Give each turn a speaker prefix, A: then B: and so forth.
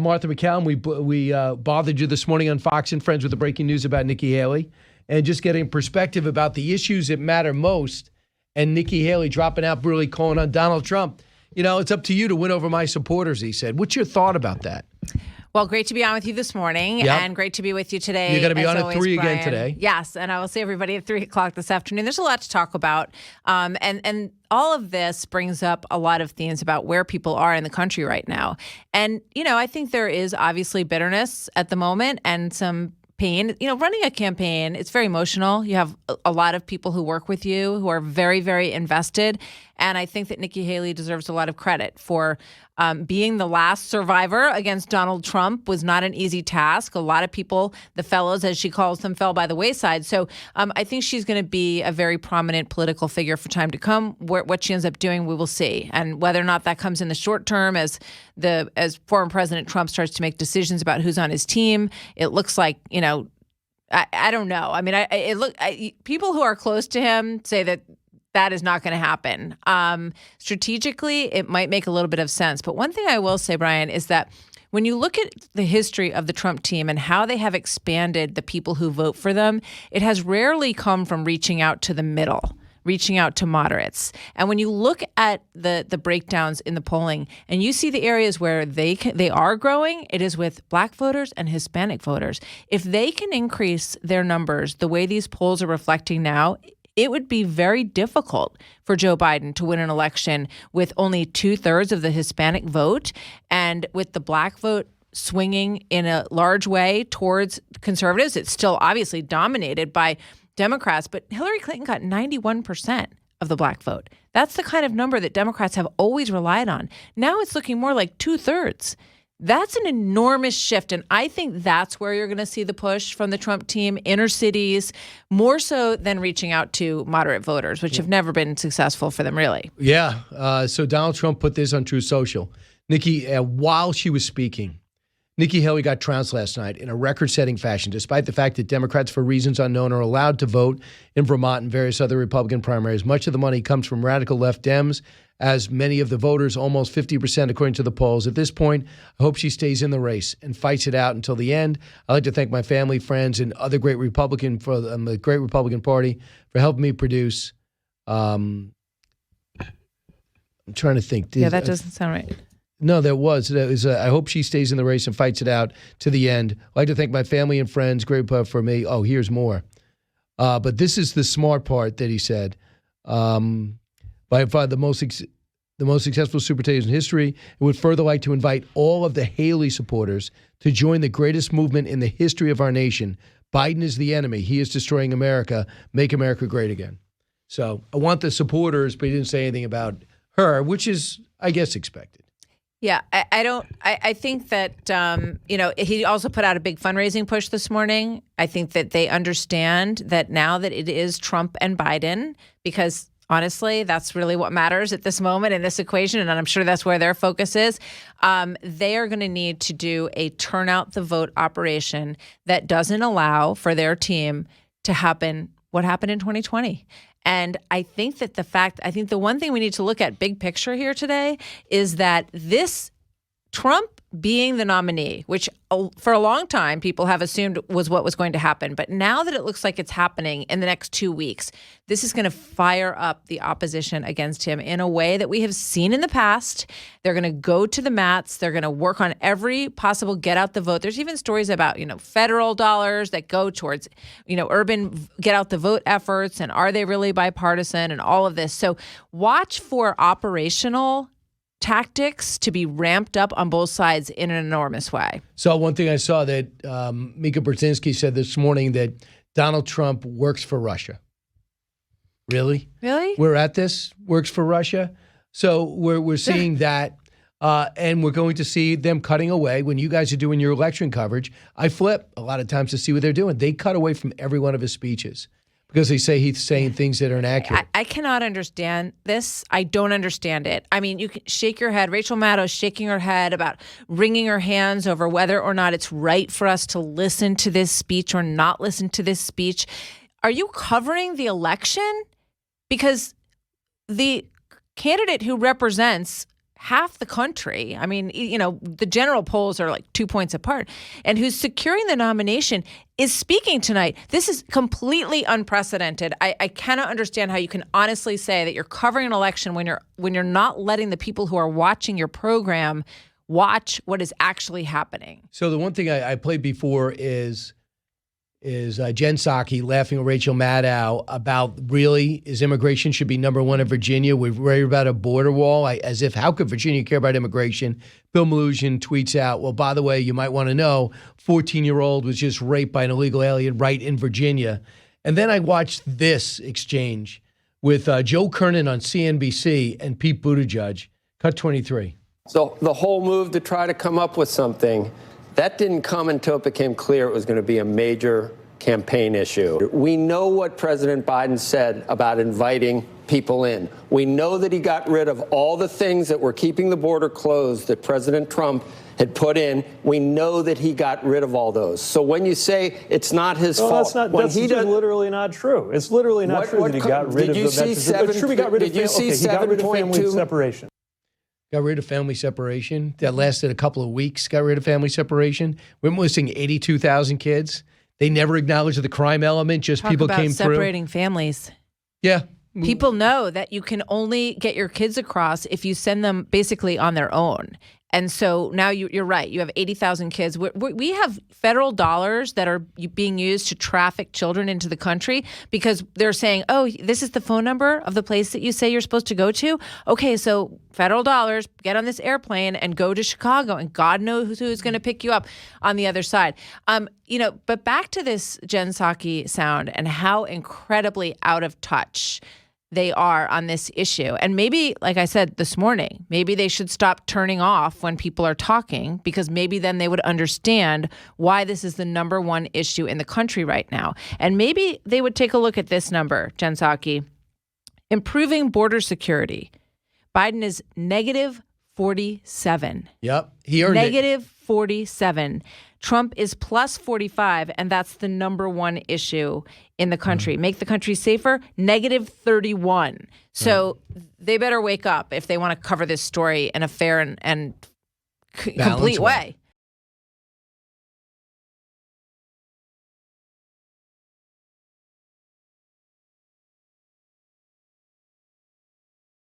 A: Martha MacCallum, we bothered you this morning on Fox and Friends with the breaking news about Nikki Haley and just getting perspective about the issues that matter most. And Nikki Haley dropping out, really calling on Donald Trump. You know, it's up to you to win over my supporters, he said. What's your thought about that?
B: Well, great to be on with you this morning, and great to be with you today.
A: You're going to be on
B: always,
A: at 3
B: Brian.
A: again today.
B: Yes, and I will see everybody at 3 o'clock this afternoon. There's a lot to talk about, and all of this brings up a lot of themes about where people are in the country right now. And, you know, I think there is obviously bitterness at the moment and some pain. You know, running a campaign, it's very emotional. You have a lot of people who work with you who are very, very invested. And I think that Nikki Haley deserves a lot of credit for being the last survivor against Donald Trump. Was not an easy task. A lot of people, the fellows, as she calls them, fell by the wayside. So I think she's going to be a very prominent political figure for time to come. What she ends up doing, we will see. And whether or not that comes in the short term as former President Trump starts to make decisions about who's on his team, it looks like, you know, I don't know. I mean, people who are close to him say that is not going to happen. Strategically, it might make a little bit of sense. But one thing I will say, Brian, is that when you look at the history of the Trump team and how they have expanded the people who vote for them, it has rarely come from reaching out to the middle, reaching out to moderates. And when you look at the breakdowns in the polling and you see the areas where they are growing, it is with Black voters and Hispanic voters. If they can increase their numbers the way these polls are reflecting now, it would be very difficult for Joe Biden to win an election with only 2/3 of the Hispanic vote and with the Black vote swinging in a large way towards conservatives. It's still obviously dominated by Democrats, but Hillary Clinton got 91% of the Black vote. That's the kind of number that Democrats have always relied on. Now it's looking more like 2/3. That's an enormous shift, and I think that's where you're going to see the push from the Trump team, inner cities, more so than reaching out to moderate voters, which have never been successful for them, really.
A: Yeah, so Donald Trump put this on True Social. Nikki, while she was speaking, Nikki Haley got trounced last night in a record-setting fashion, despite the fact that Democrats, for reasons unknown, are allowed to vote in Vermont and various other Republican primaries. Much of the money comes from radical left Dems, as many of the voters, almost 50% according to the polls. At this point, I hope she stays in the race and fights it out until the end. I'd like to thank my family, friends, and other great Republican for the great Republican Party for helping me produce. I'm trying to think.
B: Yeah, that doesn't sound right.
A: No, there was. I hope she stays in the race and fights it out to the end. I'd like to thank my family and friends. Great for me. Oh, here's more. But this is the smart part that he said. By far the most successful Super Tuesday in history, and would further like to invite all of the Haley supporters to join the greatest movement in the history of our nation. Biden is the enemy. He is destroying America. Make America great again. So I want the supporters, but he didn't say anything about her, which is, I guess, expected.
B: Yeah, I think that, he also put out a big fundraising push this morning. I think that they understand that now that it is Trump and Biden, because honestly, that's really what matters at this moment in this equation, and I'm sure that's where their focus is. They are going to need to do a turn out the vote operation that doesn't allow for their team to happen what happened in 2020. And I think that the one thing we need to look at big picture here today is that this Trump being the nominee, which for a long time people have assumed was what was going to happen. But now that it looks like it's happening in the next 2 weeks, this is going to fire up the opposition against him in a way that we have seen in the past. They're going to go to the mats. They're going to work on every possible get out the vote. There's even stories about, federal dollars that go towards, urban get out the vote efforts. And are they really bipartisan and all of this? So watch for operational tactics to be ramped up on both sides in an enormous way.
A: So one thing I saw that Mika Brzezinski said this morning that Donald Trump works for Russia. Really?
B: Really?
A: We're at this, works for Russia. So we're seeing that, and we're going to see them cutting away. When you guys are doing your election coverage, I flip a lot of times to see what they're doing. They cut away from every one of his speeches. Because they say he's saying things that are inaccurate.
B: I cannot understand this. I don't understand it. I mean, you can shake your head. Rachel Maddow's shaking her head about wringing her hands over whether or not it's right for us to listen to this speech or not listen to this speech. Are you covering the election? Because the candidate who represents half the country, I mean, the general polls are like 2 points apart, and who's securing the nomination is speaking tonight. This is completely unprecedented. I cannot understand how you can honestly say that you're covering an election when you're not letting the people who are watching your program watch what is actually happening.
A: So the one thing I played before is Jen Psaki laughing at Rachel Maddow about really is immigration should be number one in Virginia. We're worried about a border wall, as if how could Virginia care about immigration? Bill Maloogian tweets out, well, by the way, you might want to know, 14-year-old was just raped by an illegal alien right in Virginia. And then I watched this exchange with Joe Kernan on CNBC and Pete Buttigieg. Cut 23.
C: So the whole move to try to come up with something, that didn't come until it became clear it was going to be a major campaign issue. We know what President Biden said about inviting people in. We know that he got rid of all the things that were keeping the border closed that President Trump had put in. We know that he got rid of all those. So when you say it's not his fault,
D: that's literally not true. It's literally not true that he got rid of the It's true he got rid of family separation.
A: Got rid of family separation. That lasted a couple of weeks. Got rid of family separation. We're missing 82,000 kids. They never acknowledged the crime element. Just
B: Talk
A: people
B: about
A: came through.
B: separating families.
A: Yeah.
B: People know that you can only get your kids across if you send them basically on their own. And so now you're right. You have 80,000 kids. We have federal dollars that are being used to traffic children into the country because they're saying, oh, this is the phone number of the place that you say you're supposed to go to. Okay, so federal dollars, get on this airplane and go to Chicago, and God knows who's going to pick you up on the other side. But back to this Jen Psaki sound and how incredibly out of touch they are on this issue. And maybe, like I said this morning, maybe they should stop turning off when people are talking, because maybe then they would understand why this is the number one issue in the country right now. And maybe they would take a look at this number, Jen Psaki. Improving border security. Biden is negative 47.
A: Yep. He earned
B: negative 47. Trump is plus 45, and that's the number one issue in the country. Make the country safer, negative 31. So they better wake up if they want to cover this story in a fair and complete way.